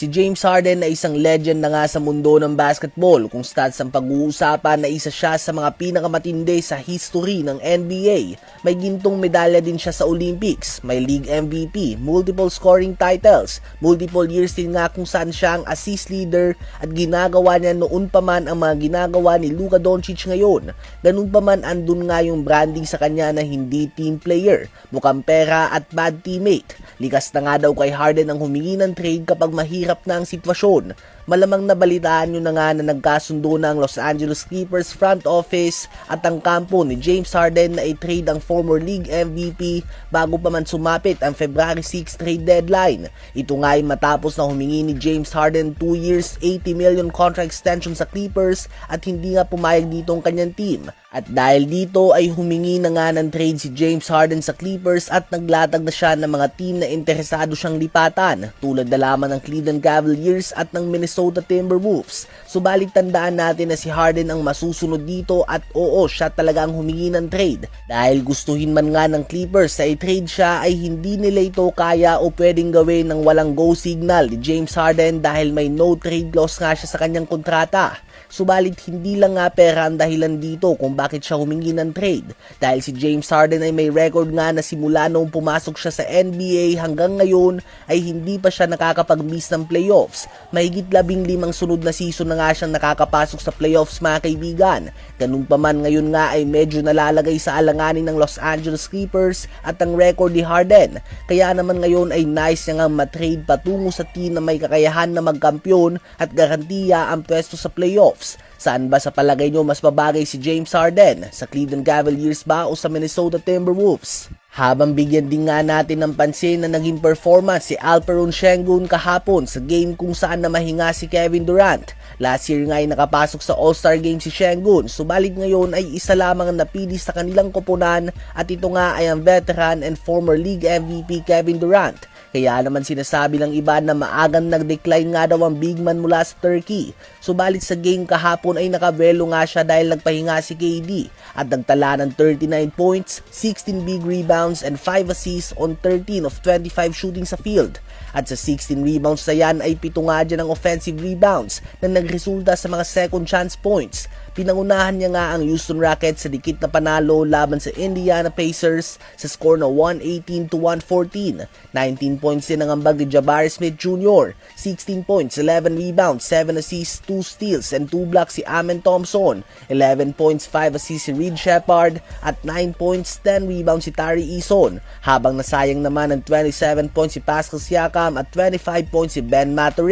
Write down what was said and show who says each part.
Speaker 1: Si James Harden ay isang legend na nga sa mundo ng basketball kung stats ang pag-uusapan na isa siya sa mga pinakamatindi sa history ng NBA. May gintong medalya din siya sa Olympics, may league MVP, multiple scoring titles, multiple years din nga kung saan siya ang assist leader at ginagawa niya noon pa man ang mga ginagawa ni Luka Doncic ngayon. Ganun pa man andun nga yung branding sa kanya na hindi team player, mukhang pera at bad teammate. Likas na nga daw kay Harden ang humingi ng trade kapag mahirap na ang sitwasyon. Malamang nabalitaan nyo na nga na nagkasundo na ang Los Angeles Clippers front office at ang kampo ni James Harden na i-trade ang former league MVP bago pa man sumapit ang February 6 trade deadline. Ito nga ay matapos na humingi ni James Harden 2 years, $80 million contract extension sa Clippers at hindi nga pumayag dito ang kanyang team. At dahil dito ay humingi na nga ng trade si James Harden sa Clippers at naglatag na siya ng mga team na interesado siyang lipatan tulad na lamang ng Cleveland Cavaliers at ng Minnesota Timberwolves. Subalit tandaan natin na si Harden ang masusunod dito at oo, siya talaga ang humingi ng trade. Dahil gustuhin man nga ng Clippers sa i-trade siya ay hindi nila ito kaya o pwedeng gawin ng walang go signal ni James Harden dahil may no trade clause nga siya sa kanyang kontrata. Subalit hindi lang nga pera ang dahilan dito kung bakit siya humingi ng trade dahil si James Harden ay may record nga na simula noong pumasok siya sa NBA hanggang ngayon ay hindi pa siya nakakapag-miss ng playoffs. Mahigit 15 sunod na season na nga siyang nakakapasok sa playoffs mga kaibigan. Ganun pa man ngayon nga ay medyo nalalagay sa alanganin ng Los Angeles Clippers at ang record ni Harden. Kaya naman ngayon ay nice niya nga matrade patungo sa team na may kakayahan na magkampiyon at garantiya ang pwesto sa playoffs. Saan ba sa palagay nyo mas babagay si James Harden? Sa Cleveland Cavaliers ba o sa Minnesota Timberwolves? Habang bigyan din nga natin ng pansin na naging performance si Alperen Sengun kahapon sa game kung saan na mahinga si Kevin Durant. Last year nga ay nakapasok sa All-Star Game si Sengun, subalit ngayon ay isa lamang ang napili sa kanilang koponan at ito nga ay ang veteran and former league MVP Kevin Durant. Kaya naman sinasabi lang iba na maagang nag-decline nga daw ang big man mula sa Turkey. Subalit sa game kahapon ay nakabelo nga siya dahil nagpahinga si KD at nagtala ng 39 points, 16 big rebounds and 5 assists on 13 of 25 shooting sa field. At sa 16 rebounds na yan ay 7 nga dyan ang offensive rebounds na nagresulta sa mga second chance points. Pinangunahan niya nga ang Houston Rockets sa dikit na panalo laban sa Indiana Pacers sa score na 118-114. 19 points din ang ambag ni Jabari Smith Jr., 16 points, 11 rebounds, 7 assists, 2 steals, and 2 blocks si Amen Thompson, 11 points, 5 assists si Reed Sheppard, at 9 points, 10 rebounds si Tari Eason, habang nasayang naman ng 27 points si Pascal Siakam at 25 points si Ben Mathurin.